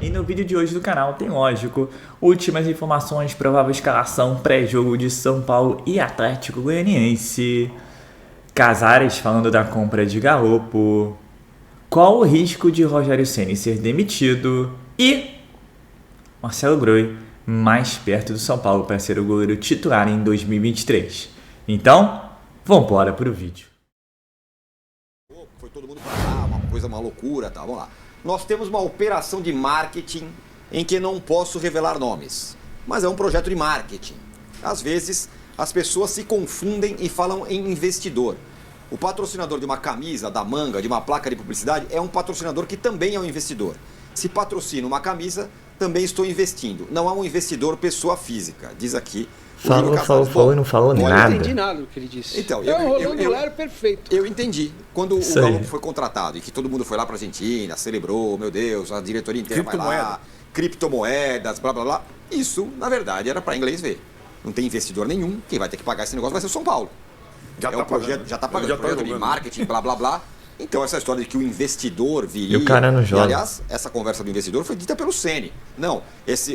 E no vídeo de hoje do canal tem, lógico, últimas informações, provável escalação, pré-jogo de São Paulo e Atlético Goianiense, Casares falando da compra de Galopo, qual o risco de Rogério Ceni ser demitido e Marcelo Groi mais perto do São Paulo para ser o goleiro titular em 2023. Então, vamos embora para o vídeo. Foi todo mundo para lá, uma loucura, tá? Vamos lá. Nós temos uma operação de marketing em que não posso revelar nomes, mas é um projeto de marketing. Às vezes, as pessoas se confundem e falam em investidor. O patrocinador de uma camisa, da manga, de uma placa de publicidade é um patrocinador que também é um investidor. Se patrocina uma camisa, também estou investindo. Não é um investidor pessoa física, diz aqui. Falou e não falou nada. Eu não entendi nada do que ele disse. Então, eu perfeito. Eu entendi. Quando o Galopo foi contratado e que todo mundo foi lá para a Argentina, celebrou, meu Deus, a diretoria inteira vai lá, criptomoedas, blá blá blá. Isso, na verdade, era para inglês ver. Não tem investidor nenhum, quem vai ter que pagar esse negócio vai ser o São Paulo. Já está pagando projeto de marketing, blá blá blá. Então essa história de que o investidor viria... E o cara não joga. E, aliás, essa conversa do investidor foi dita pelo Ceni. Não,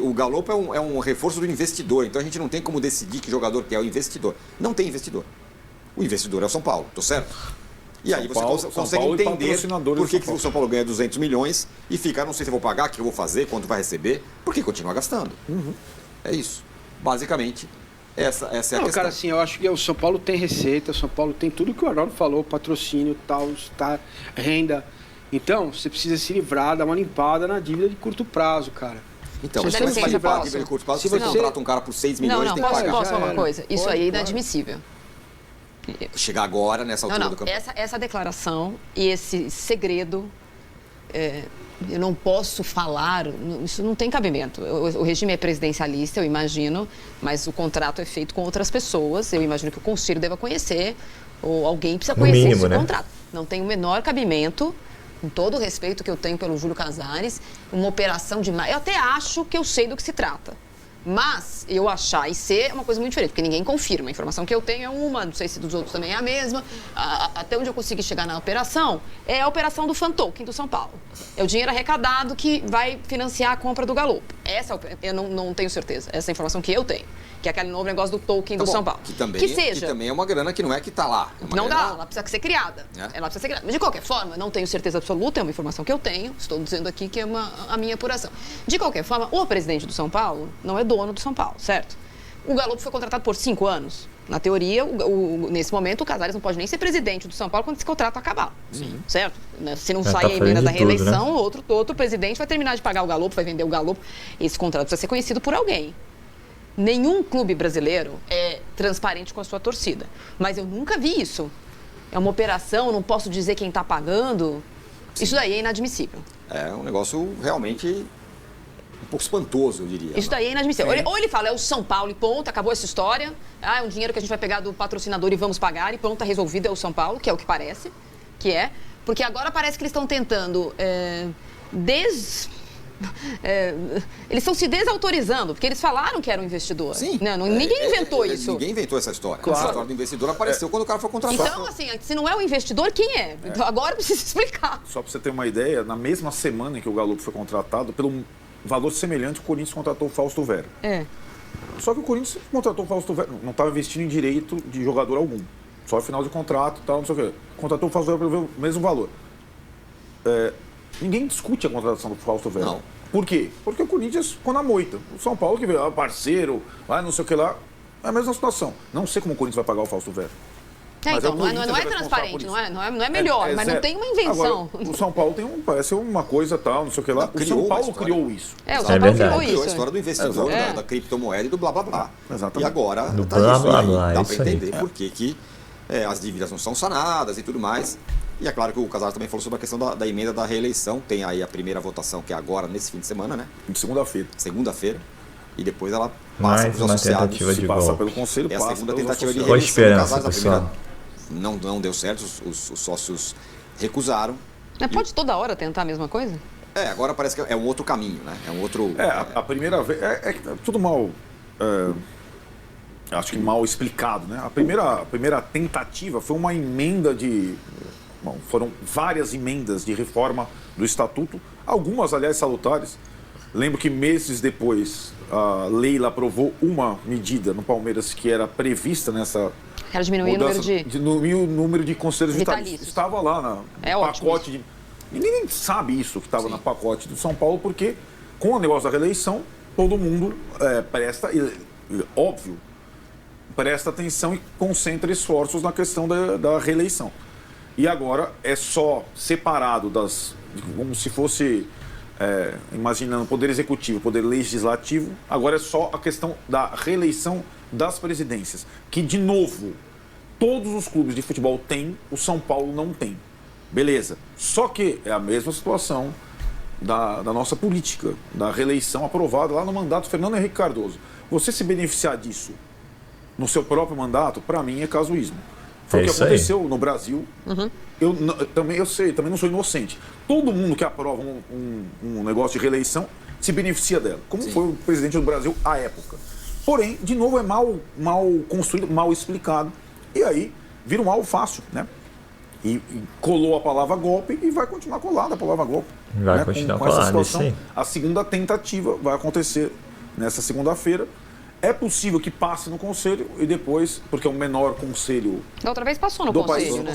o Galopo é um reforço do investidor. Então a gente não tem como decidir que jogador que é o investidor. Não tem investidor. O investidor é o São Paulo, tô certo? E aí você consegue entender por que o São Paulo ganha 200 milhões e fica, não sei se eu vou pagar, o que eu vou fazer, quanto vai receber, porque continua gastando. É isso. Basicamente, essa é a questão. Cara, assim, eu acho que o São Paulo tem receita, o São Paulo tem tudo que o Arnaldo falou, patrocínio, tal, renda. Então, você precisa se livrar, dar uma limpada na dívida de curto prazo, cara. Então, mas como é que vai limpar a dívida de curto prazo? Se você contrata um cara por 6 milhões, tem que pagar. Posso falar uma coisa? Isso aí é inadmissível. Chegar agora, nessa altura do campeonato. Essa declaração e esse segredo, eu não posso falar, isso não tem cabimento. O regime é presidencialista, eu imagino, mas o contrato é feito com outras pessoas, eu imagino que o conselho deva conhecer, ou alguém precisa conhecer esse contrato. Não tem o menor cabimento, com todo o respeito que eu tenho pelo Júlio Casares, uma operação de... Eu até acho que eu sei do que se trata. Mas eu achar e ser é uma coisa muito diferente, porque ninguém confirma. A informação que eu tenho é uma, não sei se dos outros também é a mesma. Até onde eu consegui chegar na operação é a operação do fan token do São Paulo. É o dinheiro arrecadado que vai financiar a compra do Galopo. Essa eu não tenho certeza. Essa é a informação que eu tenho. Que é aquele novo negócio do token do São Paulo. Que também é uma grana que não é que está lá. Não dá, ela precisa ser criada. Ela precisa ser criada. Mas de qualquer forma, não tenho certeza absoluta, é uma informação que eu tenho. Estou dizendo aqui que é a minha apuração. De qualquer forma, o presidente do São Paulo não é dono do São Paulo, certo? O Galopo foi contratado por 5 anos. Na teoria, nesse momento, o Casares não pode nem ser presidente do São Paulo quando esse contrato acabar. Sim. Certo? Se não sair a emenda da reeleição, tudo, né? outro presidente vai terminar de pagar o Galopo, vai vender o Galopo. Esse contrato precisa ser conhecido por alguém. Nenhum clube brasileiro é transparente com a sua torcida. Mas eu nunca vi isso. É uma operação, não posso dizer quem está pagando. Sim. Isso daí é inadmissível. É um negócio realmente um pouco espantoso, eu diria. Isso daí é inadmissível. Ou ele fala, é o São Paulo e ponto, acabou essa história. É um dinheiro que a gente vai pegar do patrocinador e vamos pagar e pronto, está resolvido, é o São Paulo, que é o que parece. Porque agora parece que eles estão tentando... eles estão se desautorizando, porque eles falaram que era um investidor. Sim. Ninguém inventou isso. Ninguém inventou essa história. Claro. Essa história do investidor apareceu quando o cara foi contratado. Então, assim, se não é o investidor, quem é? Então, agora precisa explicar. Só para você ter uma ideia, na mesma semana em que o Galopo foi contratado, pelo valor semelhante, o Corinthians contratou o Fausto Vera. Só que o Corinthians contratou o Fausto Vera, não estava investindo em direito de jogador algum. Só final de contrato e tal, não sei o quê. Contratou o Fausto Vera pelo mesmo valor. Ninguém discute a contratação do Fausto Vera. Não. Por quê? Porque o Corinthians ficou na moita. O São Paulo que veio, parceiro, não sei o que lá. É a mesma situação. Não sei como o Corinthians vai pagar o Fausto Vera. Então, não é transparente, não é melhor, mas não tem uma invenção. Agora, o São Paulo parece uma coisa tal, não sei o que lá. O São Paulo criou isso. O São Paulo criou a isso. história do investidor, da criptomoeda e do blá blá blá. Exatamente. E agora do blá blá blá. Dá para entender por que as dívidas não são sanadas e tudo mais. E é claro que o Casares também falou sobre a questão da emenda da reeleição. Tem aí a primeira votação, que é agora, nesse fim de semana, né? De segunda-feira. Segunda-feira. E depois ela passa para os associados. Se passa pelo conselho, passa a segunda tentativa de reeleição. reeleição do Casares. A primeira não deu certo, os sócios recusaram. Mas pode toda hora tentar a mesma coisa? Agora parece que é um outro caminho, né? É um outro... A primeira vez... tudo mal... acho que mal explicado, né? A primeira tentativa foi uma emenda de... Bom, foram várias emendas de reforma do Estatuto, algumas, aliás, salutares, Lembro que meses depois a Leila aprovou uma medida no Palmeiras que era prevista nessa Quero diminuir o número de conselheiros vitalícios. Estava lá no pacote de... Ninguém sabe isso que estava no pacote do São Paulo, porque com o negócio da reeleição, todo mundo presta atenção e concentra esforços na questão da reeleição. E agora é só separado como se fosse, imaginando poder executivo, poder legislativo, agora é só a questão da reeleição das presidências, que de novo, todos os clubes de futebol têm, o São Paulo não tem. Beleza. Só que é a mesma situação da nossa política, da reeleição aprovada lá no mandato do Fernando Henrique Cardoso. Você se beneficiar disso no seu próprio mandato, para mim, é casuísmo. Foi o que aconteceu no Brasil. Uhum. Eu sei, também não sou inocente. Todo mundo que aprova um negócio de reeleição se beneficia dela, como foi o presidente do Brasil à época. Porém, de novo, é mal construído, mal explicado. E aí, vira um alvo fácil, né? E colou a palavra golpe e vai continuar colada a palavra golpe. Vai continuar colada, sim. A segunda tentativa vai acontecer nessa segunda-feira. É possível que passe no conselho e depois, porque é o menor conselho da outra vez passou no conselho, né?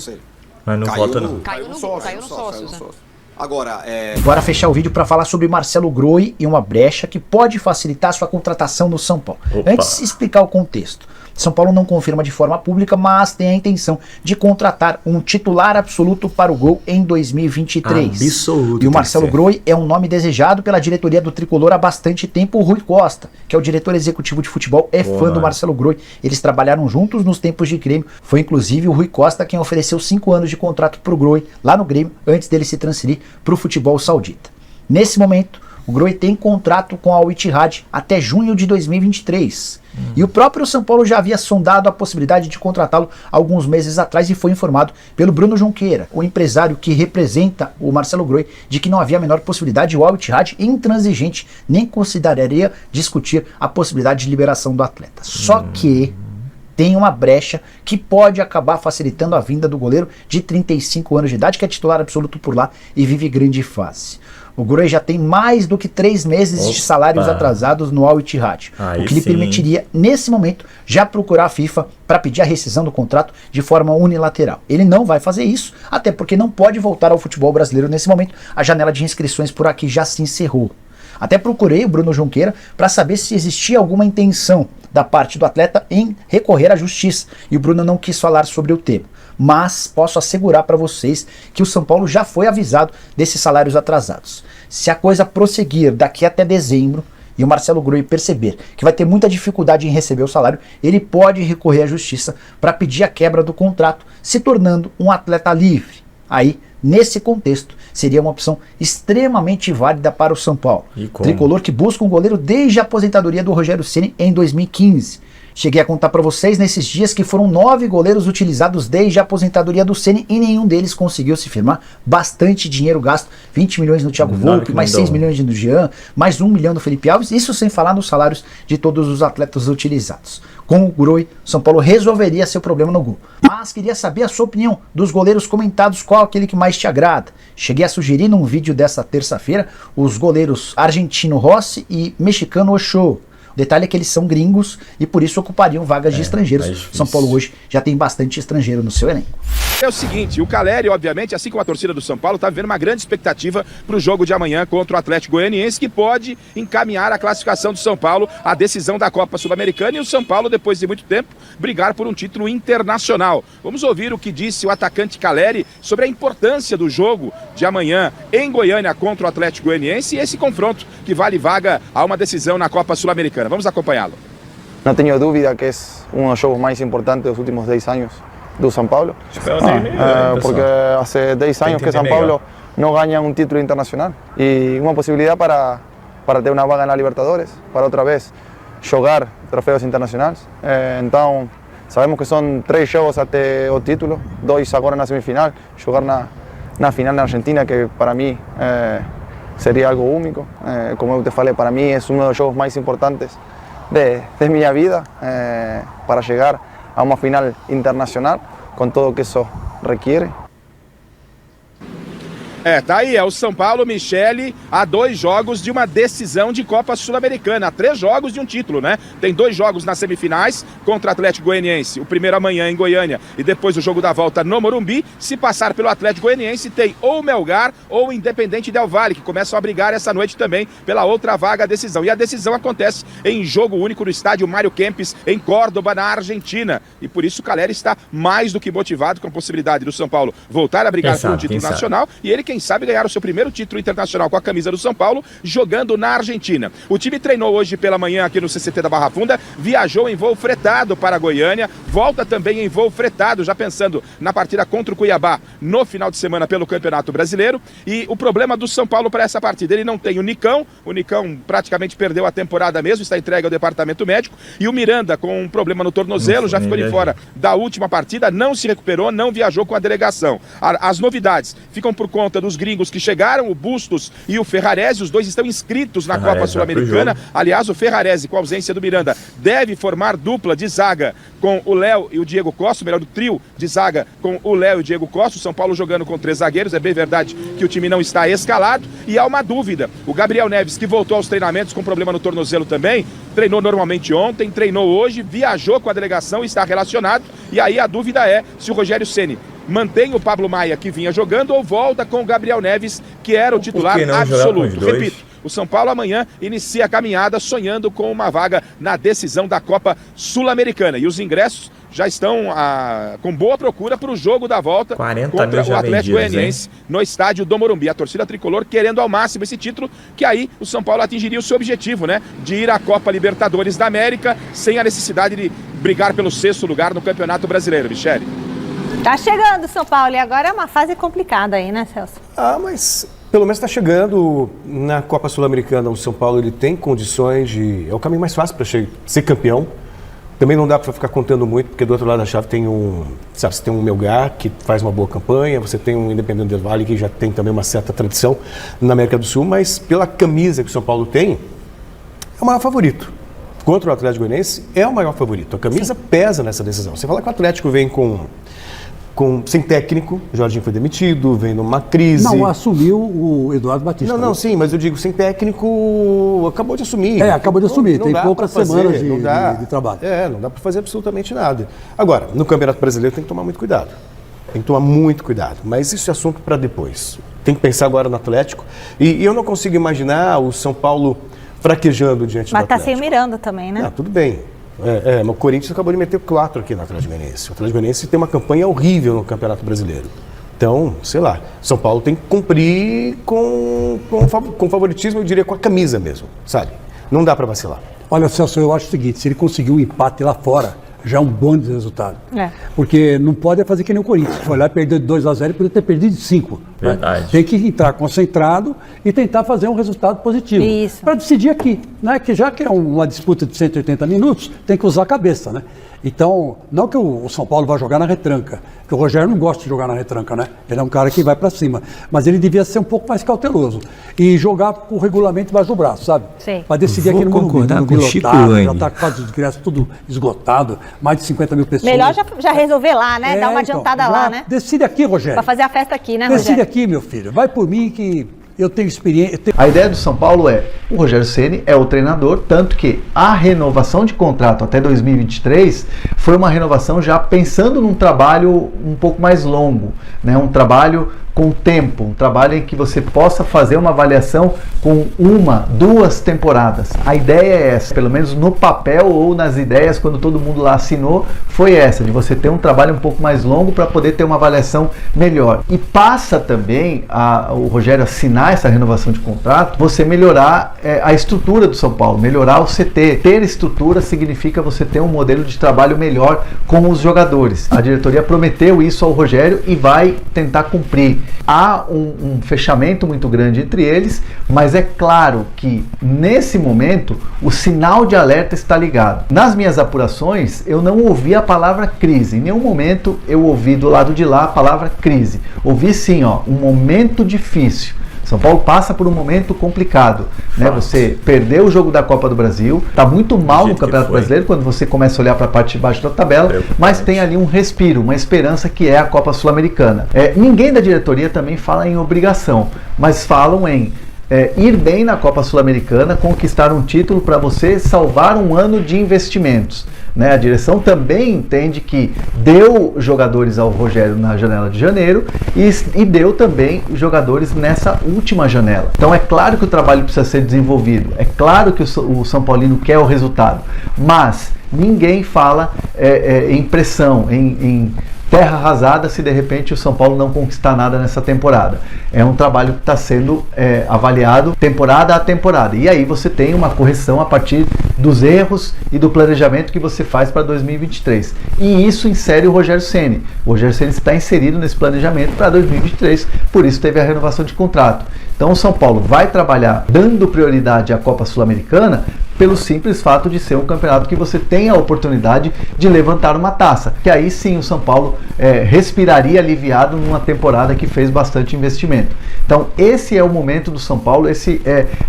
Mas não vota não. Caiu no sócio. Agora, Bora fechar o vídeo para falar sobre Marcelo Groi e uma brecha que pode facilitar sua contratação no São Paulo. Antes de explicar o contexto, São Paulo não confirma de forma pública, mas tem a intenção de contratar um titular absoluto para o Gol em 2023. Absoluto. E o Marcelo Groi é um nome desejado pela diretoria do Tricolor há bastante tempo. O Rui Costa, que é o diretor executivo de futebol, é fã do Marcelo Groi. Eles trabalharam juntos nos tempos de Grêmio. Foi inclusive o Rui Costa quem ofereceu 5 anos de contrato para o Groi lá no Grêmio, antes dele se transferir para o futebol saudita. Nesse momento, o Groi tem contrato com a Al Ittihad até junho de 2023. E o próprio São Paulo já havia sondado a possibilidade de contratá-lo alguns meses atrás e foi informado pelo Bruno Junqueira, o empresário que representa o Marcelo Groi, de que não havia a menor possibilidade. O Al Ittihad, intransigente, nem consideraria discutir a possibilidade de liberação do atleta. Só que tem uma brecha que pode acabar facilitando a vinda do goleiro de 35 anos de idade, que é titular absoluto por lá e vive grande fase. O Groi já tem mais do que 3 meses de salários atrasados no Al Ittihad, o que lhe permitiria, nesse momento, já procurar a FIFA para pedir a rescisão do contrato de forma unilateral. Ele não vai fazer isso, até porque não pode voltar ao futebol brasileiro nesse momento. A janela de inscrições por aqui já se encerrou. Até procurei o Bruno Junqueira para saber se existia alguma intenção da parte do atleta em recorrer à justiça, e o Bruno não quis falar sobre o tema. Mas posso assegurar para vocês que o São Paulo já foi avisado desses salários atrasados. Se a coisa prosseguir daqui até dezembro e o Marcelo Groi perceber que vai ter muita dificuldade em receber o salário, ele pode recorrer à justiça para pedir a quebra do contrato, se tornando um atleta livre. Aí, nesse contexto, seria uma opção extremamente válida para o São Paulo. Tricolor que busca um goleiro desde a aposentadoria do Rogério Ceni em 2015. Cheguei a contar para vocês nesses dias que foram 9 goleiros utilizados desde a aposentadoria do Ceni e nenhum deles conseguiu se firmar. Bastante dinheiro gasto, 20 milhões no Thiago Volpi, mais 6 milhões no Jean, mais 1 milhão no Felipe Alves, isso sem falar nos salários de todos os atletas utilizados. Com o Groi, São Paulo resolveria seu problema no gol. Mas queria saber a sua opinião dos goleiros comentados, qual aquele que mais te agrada. Cheguei a sugerir num vídeo dessa terça-feira os goleiros argentino Rossi e mexicano Ochoa. O detalhe é que eles são gringos e por isso ocupariam vagas de estrangeiros. São Paulo hoje já tem bastante estrangeiro no seu elenco. É o seguinte, o Caleri, obviamente, assim como a torcida do São Paulo, está vivendo uma grande expectativa para o jogo de amanhã contra o Atlético Goianiense, que pode encaminhar a classificação do São Paulo à decisão da Copa Sul-Americana e o São Paulo, depois de muito tempo, brigar por um título internacional. Vamos ouvir o que disse o atacante Caleri sobre a importância do jogo de amanhã em Goiânia contra o Atlético Goianiense e esse confronto que vale vaga a uma decisão na Copa Sul-Americana. Vamos acompanhá-lo. Não tenho dúvida que é um dos jogos mais importantes dos últimos 10 anos do São Paulo, porque hace 10 años que São Paulo no gana un título internacional y una posibilidad para ter una vaga en la Libertadores, para otra vez jugar trofeos internacionales. Então, sabemos que son 3 jogos até o título, 2 agora na semifinal, jugar na final na Argentina, que para mí sería algo único. Como eu te falei, para mí es uno de los jogos más importantes de mi vida, para llegar a uma final internacional, com tudo o que isso requiere. Tá aí, o São Paulo, Michele, a 2 jogos de uma decisão de Copa Sul-Americana, a 3 jogos de um título, né? Tem 2 jogos nas semifinais contra o Atlético Goianiense, o primeiro amanhã em Goiânia e depois o jogo da volta no Morumbi. Se passar pelo Atlético Goianiense, tem ou o Melgar ou o Independente Del Valle, que começam a brigar essa noite também pela outra vaga, a decisão. E a decisão acontece em jogo único no estádio Mário Kempes, em Córdoba, na Argentina. E por isso o Caleri está mais do que motivado com a possibilidade do São Paulo voltar a brigar por um título nacional e ele, quem sabe, ganhar o seu primeiro título internacional com a camisa do São Paulo, jogando na Argentina. O time treinou hoje pela manhã aqui no CCT da Barra Funda, viajou em voo fretado para Goiânia, volta também em voo fretado, já pensando na partida contra o Cuiabá no final de semana pelo Campeonato Brasileiro. E o problema do São Paulo para essa partida, ele não tem o Nicão praticamente perdeu a temporada mesmo, está entregue ao departamento médico, e o Miranda com um problema no tornozelo, já ficou de fora da última partida, não se recuperou, não viajou com a delegação. As novidades ficam por conta dos gringos que chegaram, o Bustos e o Ferrarese, os dois estão inscritos na Copa Sul-Americana. Aliás, o Ferrarese, com a ausência do Miranda, deve formar dupla de zaga com o Léo e o Diego Costa, o melhor do trio de zaga com o Léo e o Diego Costa, o São Paulo jogando com 3 zagueiros, é bem verdade que o time não está escalado, e há uma dúvida, o Gabriel Neves, que voltou aos treinamentos com problema no tornozelo também, treinou normalmente ontem, treinou hoje, viajou com a delegação e está relacionado, e aí a dúvida é se o Rogério Ceni mantém o Pablo Maia, que vinha jogando, ou volta com o Gabriel Neves, que era o titular absoluto. Repito, o São Paulo amanhã inicia a caminhada sonhando com uma vaga na decisão da Copa Sul-Americana. E os ingressos já estão com boa procura para o jogo da volta contra o Atlético Goianiense no estádio do Morumbi. A torcida tricolor querendo ao máximo esse título, que aí o São Paulo atingiria o seu objetivo, né? De ir à Copa Libertadores da América sem a necessidade de brigar pelo 6º lugar no Campeonato Brasileiro, Michele. Tá chegando o São Paulo e agora é uma fase complicada aí, né, Celso? Mas pelo menos está chegando na Copa Sul-Americana. O São Paulo ele tem condições de... É o caminho mais fácil para ser campeão. Também não dá para ficar contando muito, porque do outro lado da chave tem você tem um Melgar, que faz uma boa campanha, você tem um Independente Del Valle, que já tem também uma certa tradição na América do Sul, mas pela camisa que o São Paulo tem, é o maior favorito. Contra o Atlético Goianiense, é o maior favorito. A camisa pesa nessa decisão. Você fala que o Atlético vem sem técnico, o Jorginho foi demitido, vem numa crise. Não, assumiu o Eduardo Batista. Não, sim, mas eu digo, sem técnico, acabou de assumir. Acabou de assumir, tem poucas semanas de trabalho. Não dá para fazer absolutamente nada. Agora, no Campeonato Brasileiro tem que tomar muito cuidado. Tem que tomar muito cuidado, mas isso é assunto para depois. Tem que pensar agora no Atlético. E eu não consigo imaginar o São Paulo fraquejando diante do Atlético. Mas tá sem o Miranda também, né? Tudo bem. Mas o Corinthians acabou de meter 4 aqui no Atlético Goianiense. O Atlético Goianiense tem uma campanha horrível no Campeonato Brasileiro. Então, sei lá, São Paulo tem que cumprir com favoritismo, eu diria com a camisa mesmo, sabe? Não dá para vacilar. Olha, Celso, eu acho o seguinte, se ele conseguir um empate lá fora, já é um bom resultado. Porque não pode fazer que nem o Corinthians. Foi lá e perdeu de 2-0 e poderia ter perdido de 5. Verdade. Né? Tem que entrar concentrado e tentar fazer um resultado positivo. Isso. Para decidir aqui. Né? Que já que é uma disputa de 180 minutos, tem que usar a cabeça, né? Então, não que o São Paulo vá jogar na retranca, porque o Rogério não gosta de jogar na retranca, né? Ele é um cara que vai para cima, mas ele devia ser um pouco mais cauteloso e jogar com o regulamento embaixo do braço, sabe? Sim. Para decidir aqui no Morumbi lotado, já está quase os ingressos tudo esgotado, mais de 50 mil pessoas. Melhor já resolver lá, né? Dar uma adiantada lá, né? Decide aqui, Rogério. Para fazer a festa aqui, né, Rogério? Decide aqui, meu filho. Vai por mim que... Eu tenho experiência. A ideia do São Paulo o Rogério Ceni é o treinador, tanto que a renovação de contrato até 2023 foi uma renovação já pensando num trabalho um pouco mais longo, né? Um trabalho com tempo, um trabalho em que você possa fazer uma avaliação com 1-2 temporadas. A ideia é essa, pelo menos no papel ou nas ideias, quando todo mundo lá assinou, foi essa, de você ter um trabalho um pouco mais longo para poder ter uma avaliação melhor. E passa também o Rogério assinar essa renovação de contrato, você melhorar a estrutura do São Paulo, melhorar o CT. Ter estrutura significa você ter um modelo de trabalho melhor com os jogadores. A diretoria prometeu isso ao Rogério e vai tentar cumprir. Há um fechamento muito grande entre eles, mas é claro que nesse momento o sinal de alerta está ligado. Nas minhas apurações eu não ouvi a palavra crise, em nenhum momento eu ouvi do lado de lá a palavra crise. Ouvi sim, um momento difícil. São Paulo passa por um momento complicado, né? Você perdeu o jogo da Copa do Brasil, está muito mal no Campeonato Brasileiro quando você começa a olhar para a parte de baixo da tabela, mas tem ali um respiro, uma esperança que é a Copa Sul-Americana. Ninguém da diretoria também fala em obrigação, mas falam em ir bem na Copa Sul-Americana, conquistar um título para você salvar um ano de investimentos. Né? A direção também entende que deu jogadores ao Rogério na janela de janeiro e deu também jogadores nessa última janela. Então é claro que o trabalho precisa ser desenvolvido, é claro que o São Paulino quer o resultado, mas ninguém fala em pressão, em terra arrasada se de repente o São Paulo não conquistar nada nessa temporada. É um trabalho que está sendo avaliado temporada a temporada. E aí você tem uma correção a partir dos erros e do planejamento que você faz para 2023. E isso insere o Rogério Ceni. O Rogério Ceni está inserido nesse planejamento para 2023, por isso teve a renovação de contrato. Então o São Paulo vai trabalhar dando prioridade à Copa Sul-Americana pelo simples fato de ser um campeonato que você tem a oportunidade de levantar uma taça. Que aí sim o São Paulo respiraria aliviado numa temporada que fez bastante investimento. Então esse é o momento do São Paulo, esse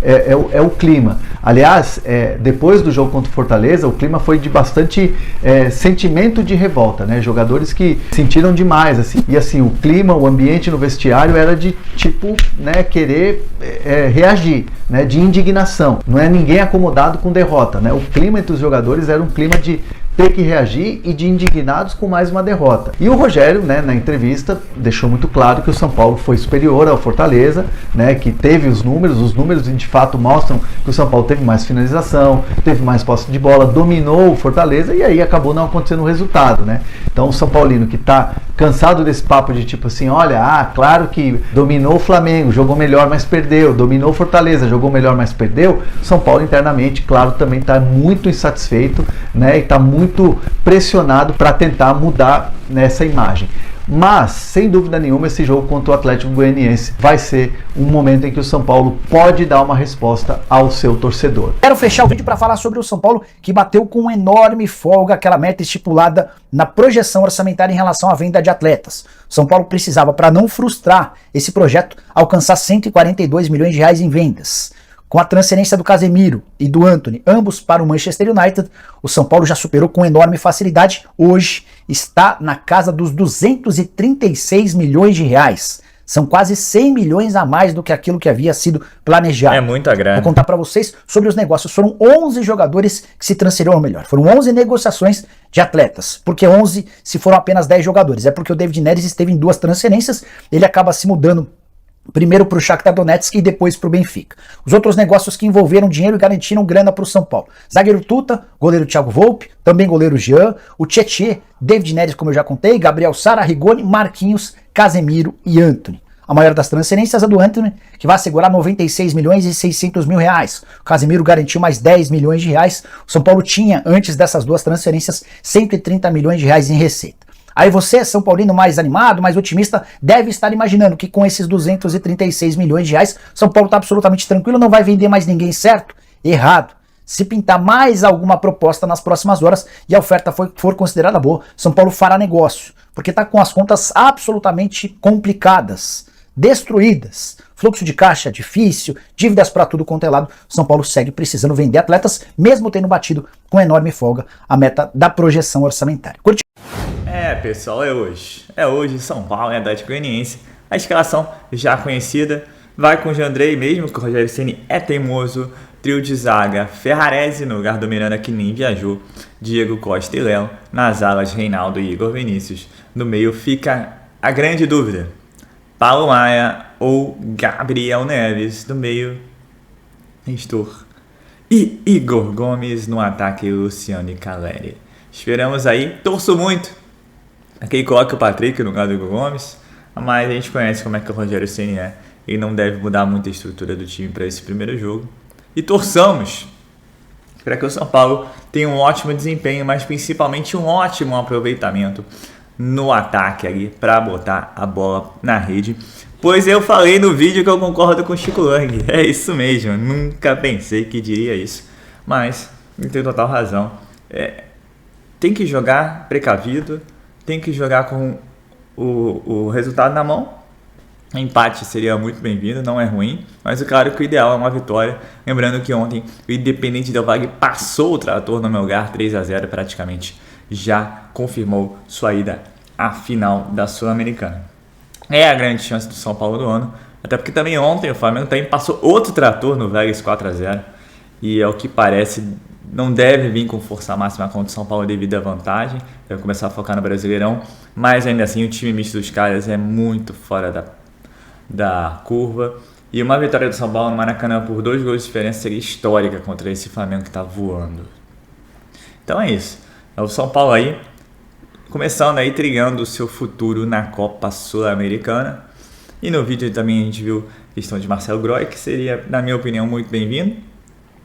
é o clima. Aliás, depois do jogo contra o Fortaleza, o clima foi de bastante sentimento de revolta, né? Jogadores que sentiram demais, assim. E assim, o clima, o ambiente no vestiário era de tipo, né, querer reagir, né, de indignação. Não é ninguém acomodado com derrota, né? O clima entre os jogadores era um clima de ter que reagir e de indignados com mais uma derrota. E o Rogério, né, na entrevista, deixou muito claro que o São Paulo foi superior ao Fortaleza, né, que teve os números de fato mostram que o São Paulo teve mais finalização, teve mais posse de bola, dominou o Fortaleza e aí acabou não acontecendo o resultado, né? Então o São Paulino que está cansado desse papo de tipo assim, olha, claro que dominou o Flamengo, jogou melhor, mas perdeu, dominou o Fortaleza, jogou melhor, mas perdeu, São Paulo internamente, claro, também está muito insatisfeito, né, e está muito pressionado para tentar mudar nessa imagem. Mas, sem dúvida nenhuma, esse jogo contra o Atlético Goianiense vai ser um momento em que o São Paulo pode dar uma resposta ao seu torcedor. Quero fechar o vídeo para falar sobre o São Paulo, que bateu com enorme folga aquela meta estipulada na projeção orçamentária em relação à venda de atletas. O São Paulo precisava, para não frustrar esse projeto, alcançar 142 milhões de reais em vendas. Com a transferência do Casemiro e do Antony, ambos para o Manchester United, o São Paulo já superou com enorme facilidade. Hoje está na casa dos 236 milhões de reais. São quase 100 milhões a mais do que aquilo que havia sido planejado. É muita grana. Vou contar para vocês sobre os negócios. Foram 11 jogadores que se transferiram, ou melhor, foram 11 negociações de atletas. Por que 11 se foram apenas 10 jogadores? É porque o David Neres esteve em 2 transferências, ele acaba se mudando primeiro para o Shakhtar Donetsk e depois para o Benfica. Os outros negócios que envolveram dinheiro e garantiram grana para o São Paulo. Zagueiro Tuta, goleiro Thiago Volpe, também goleiro Jean, o Tietê, David Neres, como eu já contei, Gabriel Sara, Rigoni, Marquinhos, Casemiro e Antony. A maior das transferências é do Antony, que vai assegurar 96 milhões e 600 mil reais. O Casemiro garantiu mais 10 milhões de reais. O São Paulo tinha, antes dessas 2 transferências, 130 milhões de reais em receita. Aí você, São Paulino mais animado, mais otimista, deve estar imaginando que com esses 236 milhões de reais, São Paulo está absolutamente tranquilo, não vai vender mais ninguém, certo? Errado. Se pintar mais alguma proposta nas próximas horas e a oferta for considerada boa, São Paulo fará negócio, porque está com as contas absolutamente complicadas, destruídas. Fluxo de caixa difícil, dívidas para tudo quanto é lado. São Paulo segue precisando vender atletas, mesmo tendo batido com enorme folga a meta da projeção orçamentária. Pessoal, é hoje São Paulo e Atlético Goianiense. A escalação já conhecida, vai com o Jandrei mesmo, que o Rogério Ceni é teimoso. Trio de zaga, Ferrarese no lugar do Miranda, que nem viajou, Diego Costa e Léo. Nas alas, Reinaldo e Igor Vinícius. No meio fica a grande dúvida, Paulo Maia ou Gabriel Neves. No meio, Nestor e Igor Gomes. No ataque, Luciano e Caleri. Esperamos aí, torço muito aqui coloca o Patrick no lugar do Igor Gomes, mas a gente conhece como é que o Rogério Ceni é e não deve mudar muito a estrutura do time para esse primeiro jogo. E torçamos para que o São Paulo tenha um ótimo desempenho, mas principalmente um ótimo aproveitamento no ataque ali para botar a bola na rede. Pois eu falei no vídeo que eu concordo com o Chico Lang, é isso mesmo, eu nunca pensei que diria isso, mas tem total razão. Tem que jogar precavido, tem que jogar com o resultado na mão Empate seria muito bem-vindo, não é ruim, mas claro que o ideal é uma vitória. Lembrando que ontem o Independente Del Valle passou o Trator no Melgar 3-0, praticamente já confirmou sua ida à final da Sul-Americana. É a grande chance do São Paulo do ano, até porque também ontem o Flamengo também passou outro Trator no Vélez 4-0, e ao que parece não deve vir com força máxima contra o São Paulo devido à vantagem, deve começar a focar no Brasileirão, mas ainda assim o time misto dos caras é muito fora da curva, e uma vitória do São Paulo no Maracanã por 2 gols de diferença seria histórica contra esse Flamengo que está voando. Então é isso, é o São Paulo aí começando aí trilhando o seu futuro na Copa Sul-Americana, e no vídeo também a gente viu a questão de Marcelo Groy, que seria, na minha opinião, muito bem-vindo,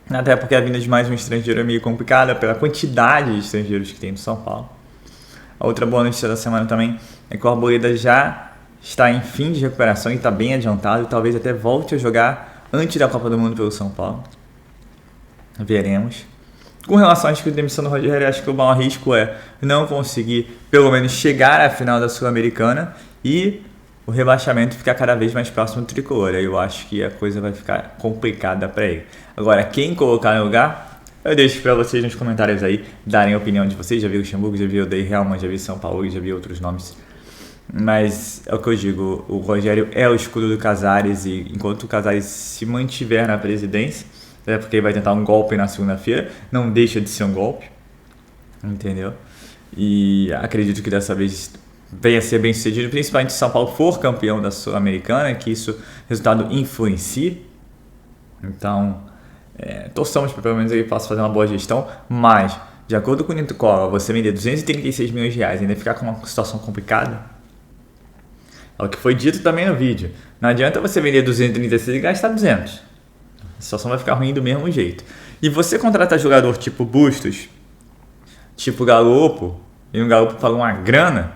até porque a vinda de mais um estrangeiro é meio complicada pela quantidade de estrangeiros que tem no São Paulo. A outra boa notícia da semana também é que o Arboleda já está em fim de recuperação e está bem adiantado, e talvez até volte a jogar antes da Copa do Mundo pelo São Paulo. Veremos. Com relação à demissão do Rogério, acho que o maior risco é não conseguir pelo menos chegar à final da Sul-Americana e o rebaixamento ficar cada vez mais próximo do tricolor. Aí eu acho que a coisa vai ficar complicada para ele. Agora, quem colocar no lugar, eu deixo para vocês nos comentários aí darem a opinião de vocês. Já vi o Luxemburgo, já vi o Day Helman, já vi São Paulo, já vi outros nomes. Mas é o que eu digo, o Rogério é o escudo do Casares, e enquanto o Casares se mantiver na presidência, até porque ele vai tentar um golpe na segunda-feira, não deixa de ser um golpe, entendeu? E acredito que dessa vez venha a ser bem sucedido, principalmente se São Paulo for campeão da Sul-Americana, que isso, resultado influencie. Então, torçamos para pelo menos ele possa fazer uma boa gestão, mas, de acordo com o Nito Cola, você vender 236 milhões de reais e ainda ficar com uma situação complicada, é o que foi dito também no vídeo. Não adianta você vender 236 e gastar 200. A situação vai ficar ruim do mesmo jeito. E você contratar jogador tipo Bustos, tipo Galopo, e um Galopo paga uma grana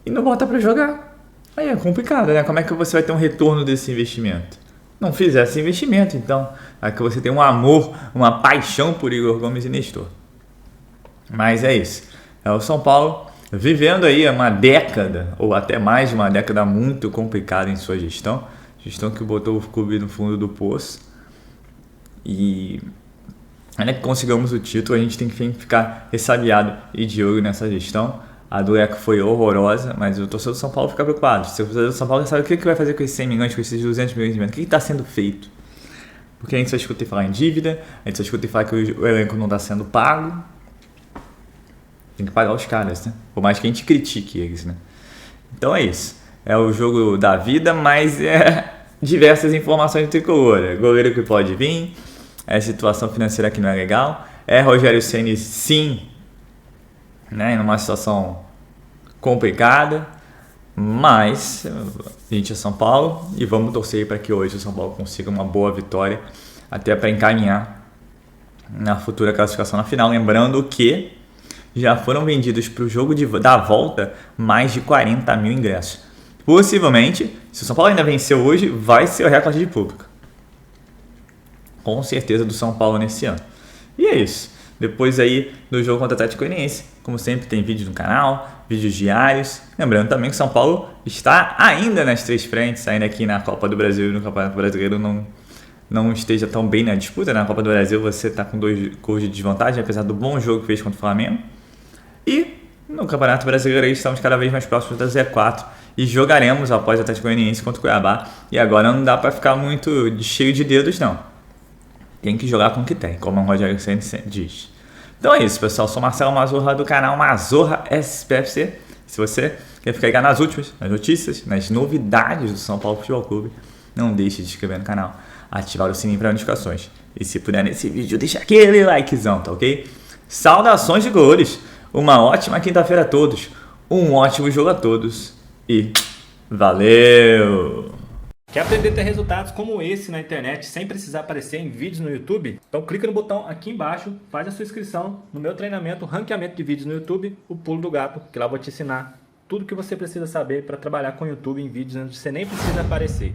e não bota pra jogar. Aí é complicado, né? Como é que você vai ter um retorno desse investimento? Não fizesse investimento, então. É que você tem um amor, uma paixão por Igor Gomes e Nestor. Mas é isso. É o São Paulo vivendo aí uma década, ou até mais de uma década, muito complicada em sua gestão. Gestão que botou o clube no fundo do poço. E ainda que consigamos o título, a gente tem que ficar ressabiado e de olho nessa gestão. A do Eco foi horrorosa, mas o torcedor do São Paulo fica preocupado. Se o torcedor do São Paulo sabe o que vai fazer com esses 100 milhões, com esses 200 milhões de menos, o que está sendo feito? Porque a gente só escuta falar em dívida, a gente só escuta falar que o elenco não está sendo pago. Tem que pagar os caras, né? Por mais que a gente critique eles, né? Então é isso. É o jogo da vida, mas diversas informações do tricolor. Goleiro que pode vir, situação financeira que não é legal. Rogério Ceni, sim, né? Numa situação complicada, mas a gente é São Paulo e vamos torcer para que hoje o São Paulo consiga uma boa vitória, até para encaminhar na futura classificação na final. Lembrando que já foram vendidos para o jogo da volta mais de 40 mil ingressos. Possivelmente, se o São Paulo ainda vencer hoje, vai ser o recorde de público. Com certeza do São Paulo nesse ano. E é isso. Depois aí do jogo contra o Atlético Goianiense, como sempre, tem vídeo no canal, vídeos diários. Lembrando também que o São Paulo está ainda nas 3 frentes, ainda aqui na Copa do Brasil e no Campeonato Brasileiro não esteja tão bem na disputa. Na Copa do Brasil você está com 2 gols de desvantagem, apesar do bom jogo que fez contra o Flamengo. E no Campeonato Brasileiro estamos cada vez mais próximos da Z4 e jogaremos após o Atlético Goianiense contra o Cuiabá. E agora não dá para ficar muito cheio de dedos, não. Tem que jogar com o que tem, como o Rogério Ceni diz. Então é isso, pessoal. Sou Marcelo Mazorra do canal Mazorra SPFC. Se você quer ficar ligado nas últimas, nas notícias, nas novidades do São Paulo Futebol Clube, não deixe de se inscrever no canal, ativar o sininho para notificações. E se puder nesse vídeo, deixa aquele likezão, tá ok? Saudações de cores! Uma ótima quinta-feira a todos, um ótimo jogo a todos e valeu! Quer aprender a ter resultados como esse na internet sem precisar aparecer em vídeos no YouTube? Então clica no botão aqui embaixo, faz a sua inscrição no meu treinamento Ranqueamento de Vídeos no YouTube, o Pulo do Gato, que lá eu vou te ensinar tudo o que você precisa saber para trabalhar com o YouTube em vídeos onde você nem precisa aparecer.